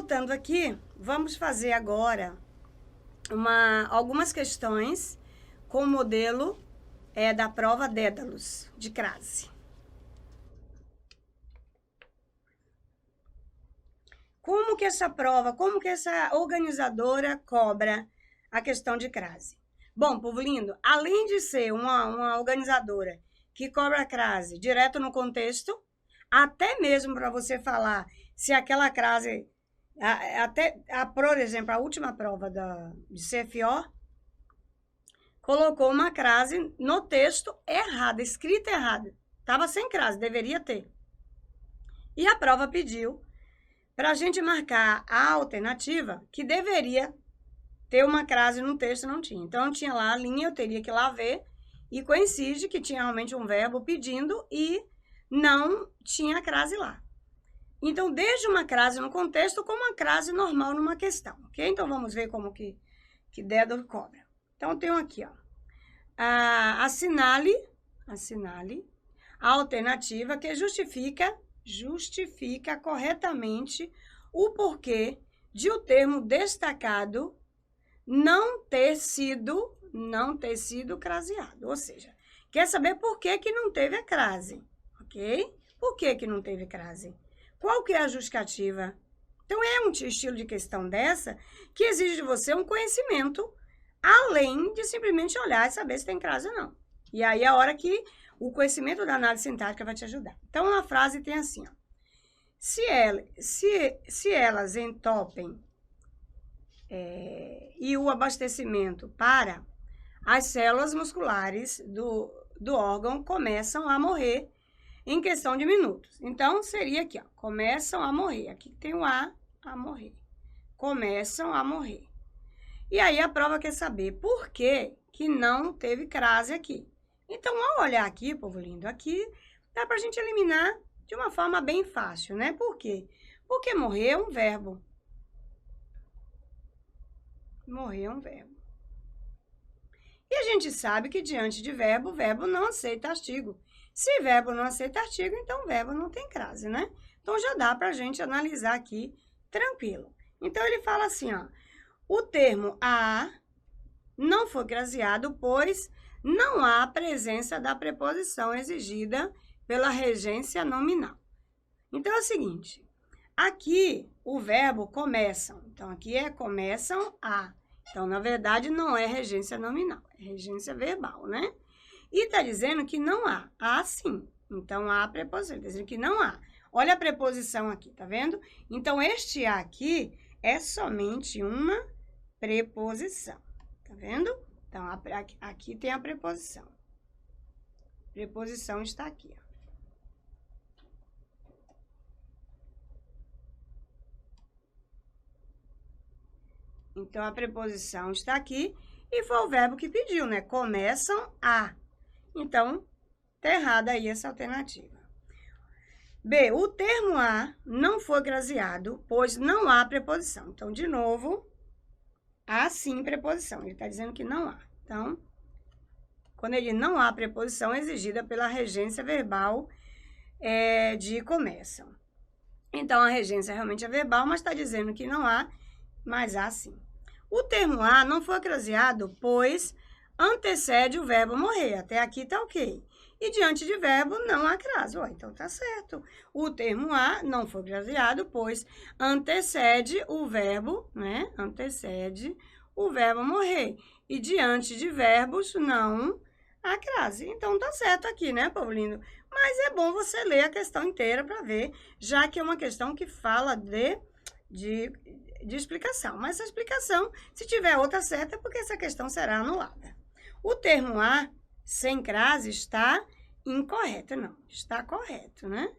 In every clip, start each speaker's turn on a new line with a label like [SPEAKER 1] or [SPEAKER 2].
[SPEAKER 1] voltando aqui, vamos fazer agora algumas questões com o modelo da prova Dédalus, de Crase. Como que essa organizadora cobra a questão de Crase? Bom, povo lindo, além de ser uma organizadora que cobra a crase direto no contexto, até mesmo para você falar se aquela crase, por exemplo, a última prova de CFO, colocou uma crase no texto errada, escrita errada. Estava sem crase, deveria ter. E a prova pediu para a gente marcar a alternativa que deveria ter uma crase no texto, não tinha. Então, tinha lá a linha, eu teria que ir lá ver, e coincide que tinha realmente um verbo pedindo e não tinha crase lá. Então, desde uma crase no contexto, como uma crase normal numa questão, ok? Então, vamos ver como que Dédalo cobra. Então, eu tenho aqui, ó, assinale a alternativa que justifica corretamente o porquê de o termo destacado não ter sido craseado. Ou seja, quer saber por que não teve a crase, ok? Por que não teve crase? Qual que é a justificativa? Então, é um estilo de questão dessa que exige de você um conhecimento além de simplesmente olhar e saber se tem crase ou não. E aí é a hora que o conhecimento da análise sintática vai te ajudar. Então, a frase tem assim, ó. Se elas entopem e o abastecimento para as células musculares do órgão começam a morrer em questão de minutos. Então, seria aqui, ó, começam a morrer. Aqui tem o a morrer. Começam a morrer. E aí, a prova quer saber por que não teve crase aqui. Então, ao olhar aqui, povo lindo, aqui dá pra gente eliminar de uma forma bem fácil, né? Por quê? Porque morrer é um verbo. Morrer é um verbo. E a gente sabe que diante de verbo, o verbo não aceita artigo. Se verbo não aceita artigo, então o verbo não tem crase, né? Então, já dá pra gente analisar aqui tranquilo. Então, ele fala assim, ó. O termo a não foi craseado, pois não há presença da preposição exigida pela regência nominal. Então, é o seguinte, aqui o verbo começam, então aqui é começam a. Então, na verdade, não é regência nominal, é regência verbal, né? E tá dizendo que não há, há sim. Então, há a preposição, tá dizendo que não há. Olha a preposição aqui, tá vendo? Então, este a aqui é somente uma preposição, tá vendo? Então, aqui tem a preposição. Preposição está aqui, ó. Então, a preposição está aqui e foi o verbo que pediu, né? Começam a. Então, tá errada aí essa alternativa. B, o termo a não foi craseado, pois não há preposição. Então, de novo, há sim preposição. Ele está dizendo que não há. Então, quando ele não há preposição exigida pela regência verbal de começam. Então, a regência realmente é verbal, mas está dizendo que não há, mas há sim. O termo a não foi craseado, pois antecede o verbo morrer. Até aqui tá ok. E diante de verbo não há crase. Então tá certo. O termo a não foi craseado, pois antecede o verbo, né? Antecede o verbo morrer. E diante de verbos não há crase. Então tá certo aqui, né, povo lindo? Mas é bom você ler a questão inteira para ver, já que é uma questão que fala de explicação. Mas essa explicação, se tiver outra certa, é porque essa questão será anulada. O termo a sem crase está incorreto. Não, está correto, né?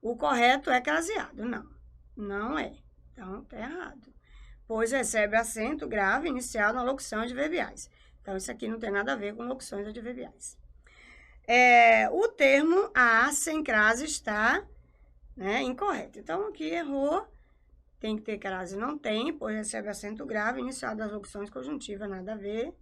[SPEAKER 1] O correto é craseado. Não, não é. Então, tá errado. Pois recebe acento grave inicial na locução adverbiais. Então, isso aqui não tem nada a ver com locuções adverbiais. O termo a sem crase está, né, incorreto. Então, aqui errou. Tem que ter crase, não tem, pois recebe acento grave inicial das locuções conjuntivas, nada a ver,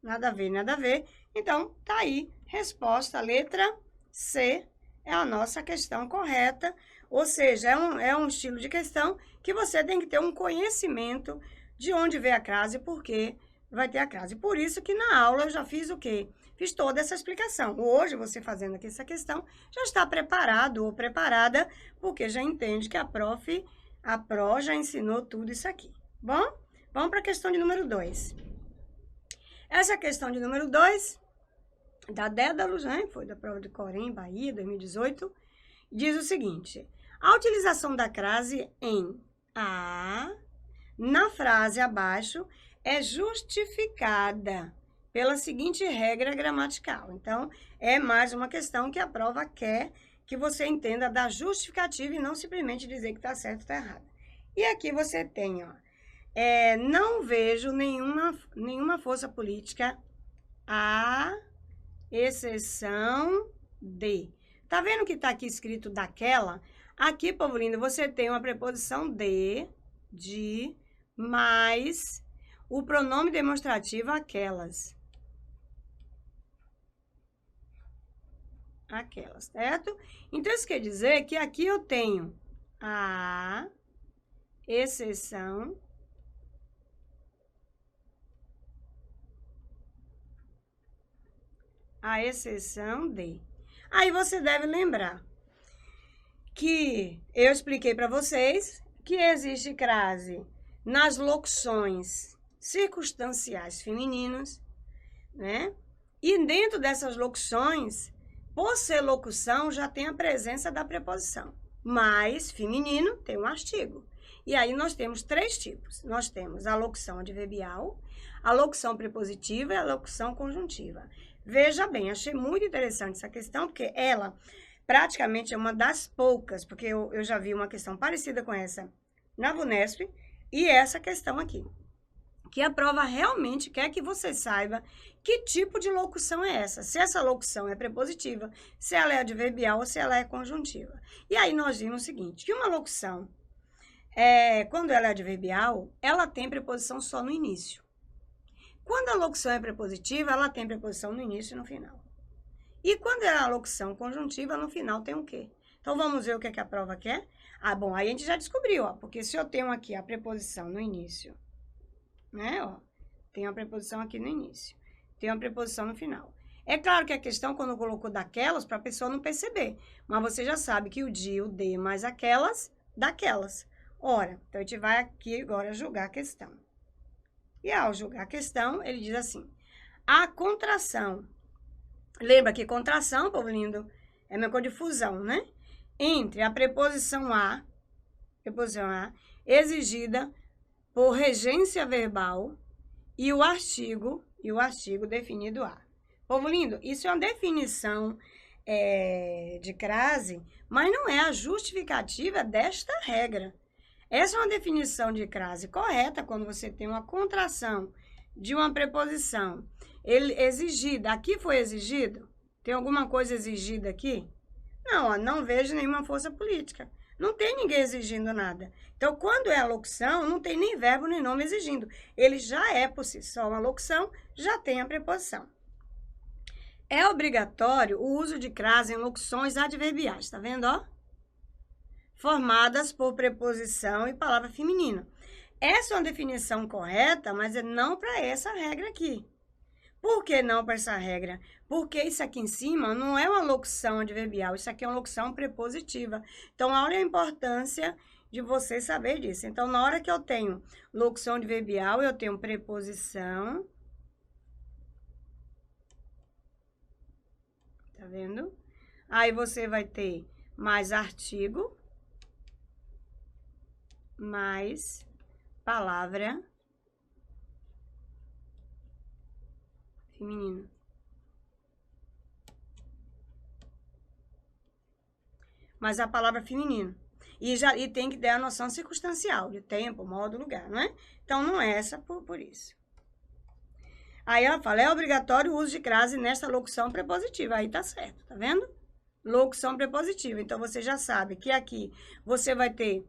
[SPEAKER 1] nada a ver, nada a ver. Então, tá aí, resposta, letra C é a nossa questão correta. Ou seja, é um estilo de questão que você tem que ter um conhecimento de onde veio a crase e por que vai ter a crase. Por isso que na aula eu já fiz o quê? Fiz toda essa explicação. Hoje, você fazendo aqui essa questão, já está preparado ou preparada, porque já entende que a Pro já ensinou tudo isso aqui. Bom, vamos para a questão de número 2. Essa questão de número 2, da Dédalus, né? Foi da prova de Corém, Bahia, 2018, diz o seguinte: a utilização da crase em A, na frase abaixo, é justificada pela seguinte regra gramatical. Então, é mais uma questão que a prova quer que você entenda da justificativa e não simplesmente dizer que está certo ou está errado. E aqui você tem, ó, não vejo nenhuma força política, a exceção de. Tá vendo que tá aqui escrito daquela? Aqui, povo lindo, você tem uma preposição de, mais o pronome demonstrativo aquelas. Aquelas, certo? Então, isso quer dizer que aqui eu tenho a exceção de. Aí você deve lembrar que eu expliquei para vocês que existe crase nas locuções circunstanciais femininas, né? E dentro dessas locuções, por ser locução, já tem a presença da preposição. Mas feminino tem um artigo. E aí nós temos 3 tipos. Nós temos a locução adverbial, a locução prepositiva e a locução conjuntiva. Veja bem, achei muito interessante essa questão, porque ela praticamente é uma das poucas, porque eu já vi uma questão parecida com essa na VUNESP, e essa questão aqui, que a prova realmente quer que você saiba que tipo de locução é essa, se essa locução é prepositiva, se ela é adverbial ou se ela é conjuntiva. E aí nós vimos o seguinte, que uma locução, quando ela é adverbial, ela tem preposição só no início. Quando a locução é prepositiva, ela tem preposição no início e no final. E quando é a locução conjuntiva, no final tem o quê? Então, vamos ver o que é que a prova quer? Ah, bom, aí a gente já descobriu, ó, porque se eu tenho aqui a preposição no início, né, ó, tem a preposição aqui no início, tem a preposição no final. É claro que a questão, quando colocou daquelas, para a pessoa não perceber, mas você já sabe que o de mais aquelas, daquelas. Ora, então a gente vai aqui agora julgar a questão. E ao julgar a questão, ele diz assim, a contração, lembra que contração, povo lindo, é a mesma coisa de fusão, né? Entre a preposição a exigida por regência verbal e o artigo definido a. Povo lindo, isso é uma definição de crase, mas não é a justificativa desta regra. Essa é uma definição de crase correta quando você tem uma contração de uma preposição exigida. Aqui foi exigido? Tem alguma coisa exigida aqui? Não, ó, não vejo nenhuma força política. Não tem ninguém exigindo nada. Então, quando é a locução, não tem nem verbo nem nome exigindo. Ele já é por si só uma locução, já tem a preposição. É obrigatório o uso de crase em locuções adverbiais, tá vendo, ó? Formadas por preposição e palavra feminina. Essa é uma definição correta, mas é não para essa regra aqui. Por que não para essa regra? Porque isso aqui em cima não é uma locução adverbial, isso aqui é uma locução prepositiva. Então, olha a importância de você saber disso. Então, na hora que eu tenho locução adverbial, eu tenho preposição. Tá vendo? Aí você vai ter mais artigo, mais palavra feminina. Mas a palavra feminina. E tem que dar a noção circunstancial, de tempo, modo, lugar, não é? Então, não é essa por isso. Aí ela fala, é obrigatório o uso de crase nesta locução prepositiva. Aí tá certo, tá vendo? Locução prepositiva. Então, você já sabe que aqui você vai ter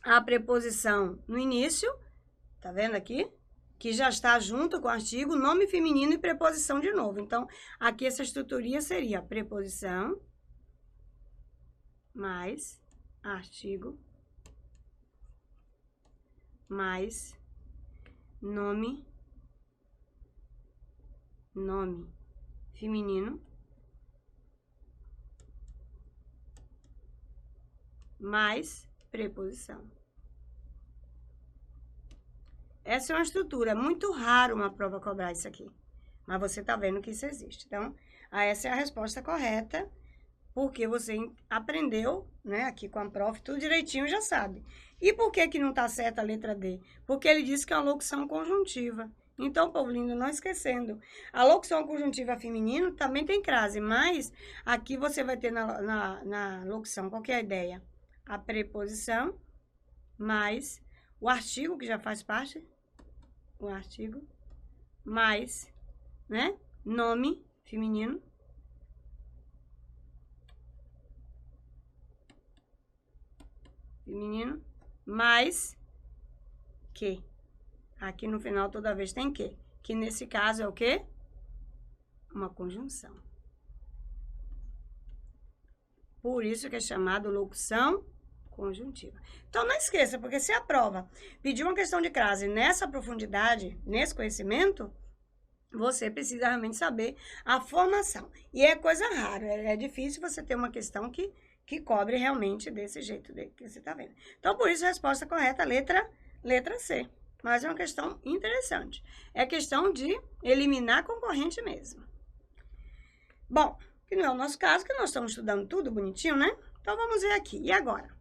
[SPEAKER 1] a preposição no início, tá vendo aqui? Que já está junto com o artigo, nome feminino e preposição de novo. Então, aqui essa estruturinha seria preposição mais artigo, mais nome feminino, mais preposição. Essa é uma estrutura, é muito raro uma prova cobrar isso aqui, mas você tá vendo que isso existe. Então, essa é a resposta correta, porque você aprendeu, né, aqui com a prof, tudo direitinho, já sabe. E por que que não tá certa a letra D? Porque ele disse que é uma locução conjuntiva. Então, povo lindo, não esquecendo, a locução conjuntiva feminino também tem crase, mas aqui você vai ter na locução, qual que é a ideia? A preposição mais o artigo, que já faz parte, o artigo, mais, né, nome feminino, mais que. Aqui no final toda vez tem que nesse caso é o quê? Uma conjunção. Por isso que é chamado locução conjuntiva. Então, não esqueça, porque se a prova pedir uma questão de crase nessa profundidade, nesse conhecimento, você precisa realmente saber a formação. E é coisa rara, é difícil você ter uma questão que cobre realmente desse jeito que você está vendo. Então, por isso, a resposta correta, letra C. Mas é uma questão interessante. É questão de eliminar concorrente mesmo. Bom, que não é o nosso caso, que nós estamos estudando tudo bonitinho, né? Então, vamos ver aqui. E agora?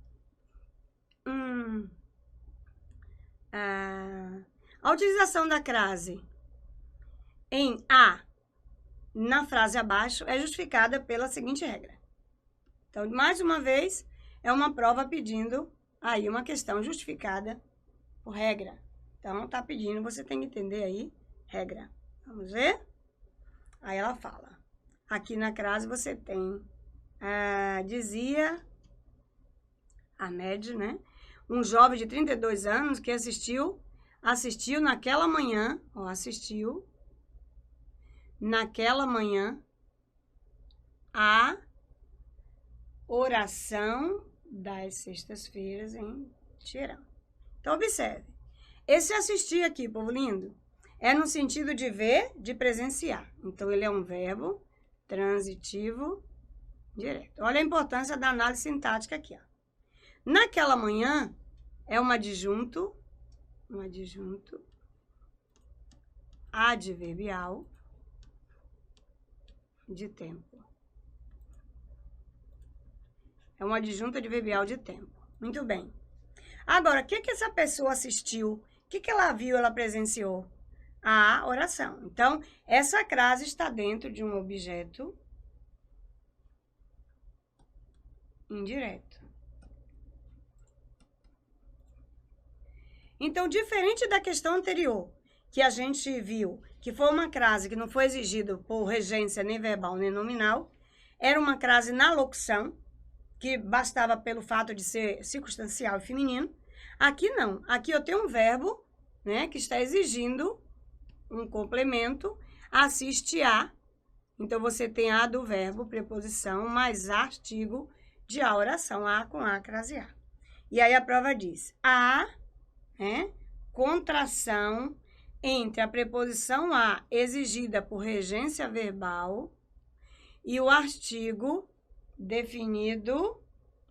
[SPEAKER 1] A utilização da crase em A na frase abaixo é justificada pela seguinte regra. Então, mais uma vez, é uma prova pedindo aí uma questão justificada por regra. Então, tá pedindo, você tem que entender aí regra. Vamos ver? Aí ela fala. Aqui na crase você tem, dizia Ahmed, né? Um jovem de 32 anos que assistiu naquela manhã, assistiu naquela manhã a oração das sextas-feiras em Teherã. Então, observe. Esse assistir aqui, povo lindo, é no sentido de ver, de presenciar. Então, ele é um verbo transitivo direto. Olha a importância da análise sintática aqui, ó. Naquela manhã, é um adjunto adverbial de tempo. É um adjunto adverbial de tempo. Muito bem. Agora, o que essa pessoa assistiu? O que ela viu, ela presenciou? A oração. Então, essa crase está dentro de um objeto indireto. Então, diferente da questão anterior, que a gente viu que foi uma crase que não foi exigida por regência nem verbal nem nominal, era uma crase na locução, que bastava pelo fato de ser circunstancial e feminino. Aqui não. Aqui eu tenho um verbo, né, que está exigindo um complemento, assiste a. Então, você tem a do verbo, preposição, mais artigo de a oração, a com a crasear. E aí a prova diz, a, contração entre a preposição a exigida por regência verbal e o artigo definido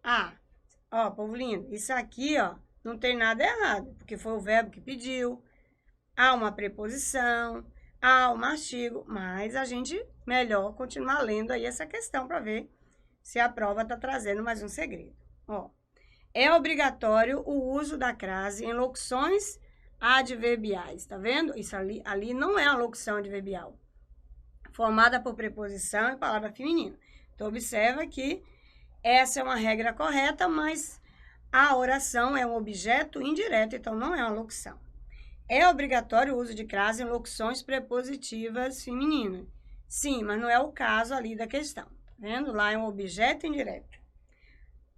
[SPEAKER 1] a. Ó, povo lindo, isso aqui, ó, não tem nada errado, porque foi o verbo que pediu, há uma preposição, há um artigo, mas a gente melhor continuar lendo aí essa questão para ver se a prova está trazendo mais um segredo. Ó, é obrigatório o uso da crase em locuções adverbiais, tá vendo? Isso ali não é uma locução adverbial, formada por preposição e palavra feminina. Então, observa que essa é uma regra correta, mas a oração é um objeto indireto, então não é uma locução. É obrigatório o uso de crase em locuções prepositivas femininas. Sim, mas não é o caso ali da questão. Tá vendo? Lá é um objeto indireto.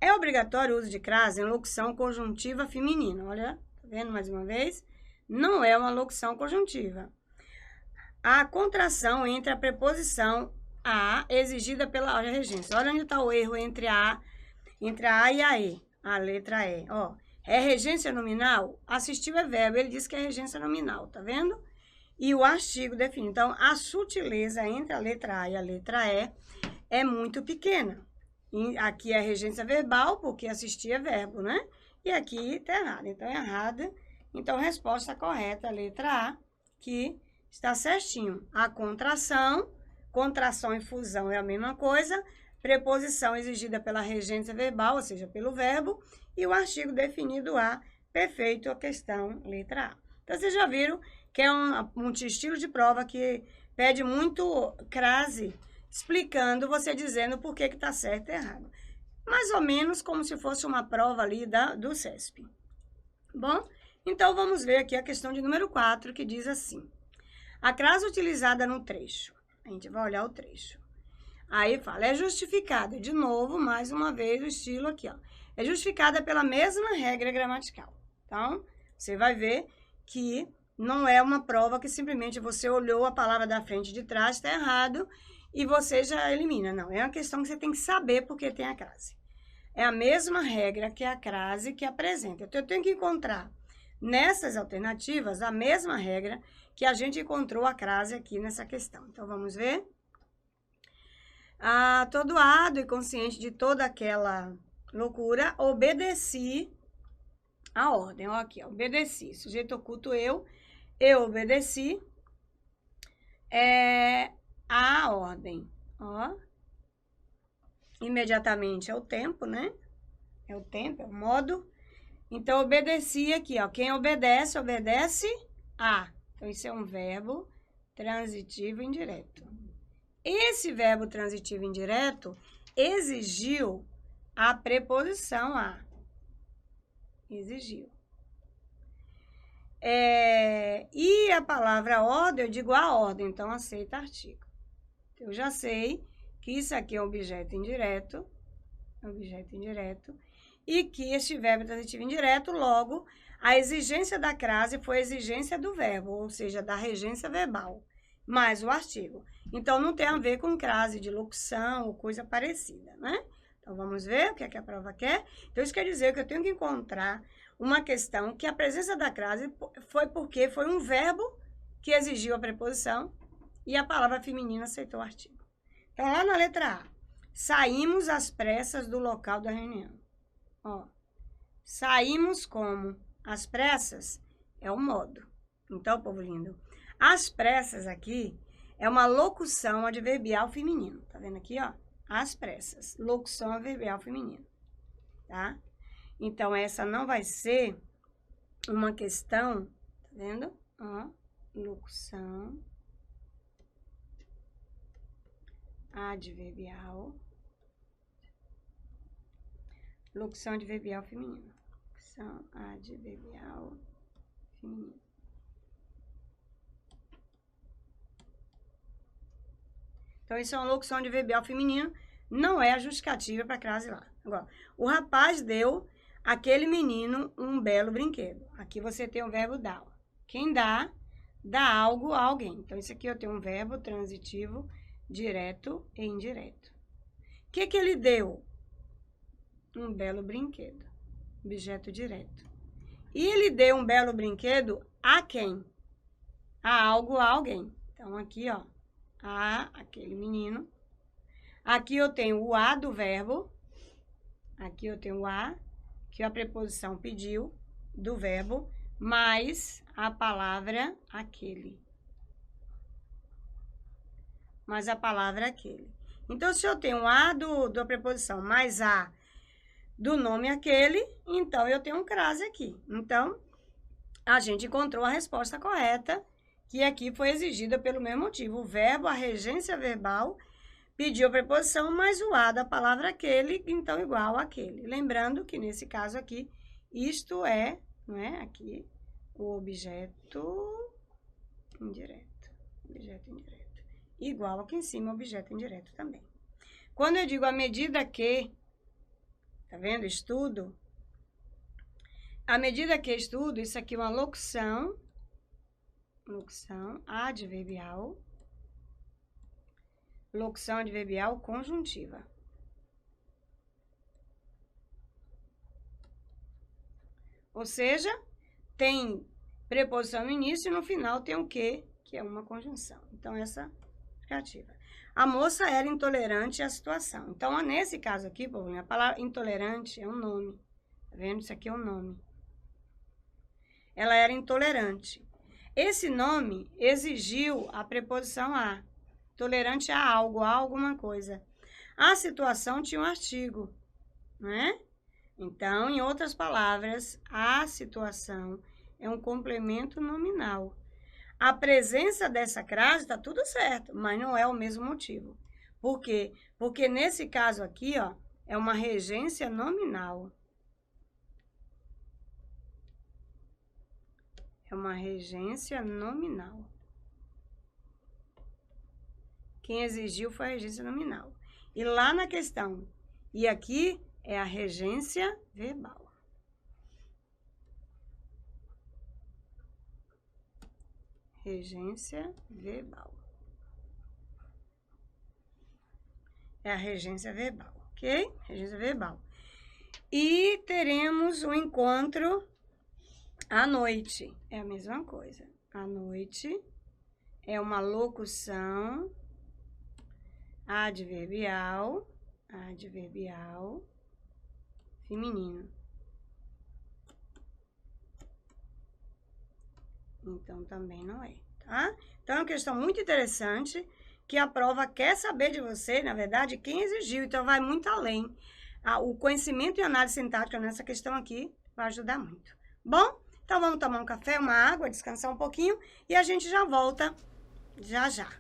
[SPEAKER 1] É obrigatório o uso de crase em locução conjuntiva feminina. Olha, tá vendo mais uma vez? Não é uma locução conjuntiva. A contração entre a preposição a exigida pela regência. Olha onde está o erro entre a e a e. A letra E, ó. É regência nominal? Assistiu é verbo, ele disse que é regência nominal, tá vendo? E o artigo define. Então, a sutileza entre a letra A e a letra E é muito pequena. E aqui é regência verbal, porque assistir é verbo, né? E aqui tá errado. Então, é errada. Então, resposta correta, a letra A, que está certinho. A contração e fusão é a mesma coisa. Preposição exigida pela regência verbal, ou seja, pelo verbo. E o artigo definido A, perfeito, a questão letra A. Então, vocês já viram que é um estilo de prova que pede muito crase, explicando, você dizendo por que está certo e errado. Mais ou menos como se fosse uma prova ali do CESP. Bom, então vamos ver aqui a questão de número 4, que diz assim. A crase utilizada no trecho. A gente vai olhar o trecho. Aí fala, é justificada, de novo, mais uma vez, o estilo aqui, ó. É justificada pela mesma regra gramatical. Então, você vai ver que não é uma prova que simplesmente você olhou a palavra da frente e de trás, está errado, e você já elimina. Não, é uma questão que você tem que saber porque tem a crase. É a mesma regra que a crase que apresenta. Então, eu tenho que encontrar nessas alternativas a mesma regra que a gente encontrou a crase aqui nessa questão. Então, vamos ver. Atordoado e consciente de toda aquela loucura, obedeci a ordem. Ó, aqui, ó, obedeci. Sujeito oculto eu obedeci a ordem. Ó. Imediatamente é o tempo, né? É o tempo, é o modo. Então, obedeci aqui, ó. Quem obedece, obedece a. Então, isso é um verbo transitivo indireto. Esse verbo transitivo indireto exigiu a preposição a. Exigiu. E a palavra ordem, eu digo a ordem, então aceita artigo. Eu já sei que isso aqui é um objeto indireto, e que este verbo transitivo indireto, logo, a exigência da crase foi a exigência do verbo, ou seja, da regência verbal, mais o artigo. Então, não tem a ver com crase de locução ou coisa parecida, né? Então, vamos ver o que é que a prova quer. Então, isso quer dizer que eu tenho que encontrar uma questão que a presença da crase foi porque foi um verbo que exigiu a preposição e a palavra feminina aceitou o artigo. Então, lá na letra A, saímos às pressas do local da reunião. Ó, saímos como? Às pressas é o modo. Então, povo lindo, às pressas aqui é uma locução adverbial feminino. Tá vendo aqui, ó? Às pressas, locução adverbial feminino, tá? Então, essa não vai ser uma questão, tá vendo? Ó, locução adverbial. Locução adverbial feminina. Locução adverbial feminina. Então, isso é uma locução adverbial feminina, não é a justificativa para a crase lá. Agora, o rapaz deu aquele menino um belo brinquedo. Aqui você tem o verbo dar. Quem dá algo a alguém. Então, isso aqui eu tenho um verbo transitivo direto e indireto. O que ele deu? Um belo brinquedo. Objeto direto. E ele deu um belo brinquedo a quem? A algo a alguém. Então, aqui, ó, a aquele menino. Aqui eu tenho o a do verbo. Aqui eu tenho o a, que a preposição pediu, do verbo, mais a palavra aquele. Mais a palavra aquele. Então, se eu tenho a da preposição mais a do nome aquele, então eu tenho um crase aqui. Então, a gente encontrou a resposta correta, que aqui foi exigida pelo mesmo motivo. O verbo, a regência verbal, pediu a preposição mais o a da palavra aquele, então igual àquele. Lembrando que nesse caso aqui, isto é, não é? Aqui, o objeto indireto. Objeto indireto. Igual aqui em cima, objeto indireto também. Quando eu digo à medida que, tá vendo? Estudo. À medida que estudo, isso aqui é uma locução adverbial. Locução adverbial conjuntiva. Ou seja, tem preposição no início e no final tem o que? Que é uma conjunção. Então, essa justificativa. A moça era intolerante à situação. Então, nesse caso aqui, povo, a palavra intolerante é um nome. Tá vendo? Isso aqui é um nome. Ela era intolerante. Esse nome exigiu a preposição a. Tolerante a algo, a alguma coisa. A situação tinha um artigo, né? Então, em outras palavras, a situação é um complemento nominal. A presença dessa crase está tudo certo, mas não é o mesmo motivo. Por quê? Porque nesse caso aqui, ó, é uma regência nominal. É uma regência nominal. Quem exigiu foi a regência nominal. E lá na questão, e aqui é a regência verbal. Regência verbal. É a regência verbal, ok? Regência verbal. E teremos o encontro à noite. É a mesma coisa. À noite é uma locução adverbial feminino. Então, também não é, tá? Então, é uma questão muito interessante que a prova quer saber de você, na verdade, quem exigiu. Então, vai muito além. O conhecimento e análise sintática nessa questão aqui vai ajudar muito. Bom, então vamos tomar um café, uma água, descansar um pouquinho e a gente já volta já já.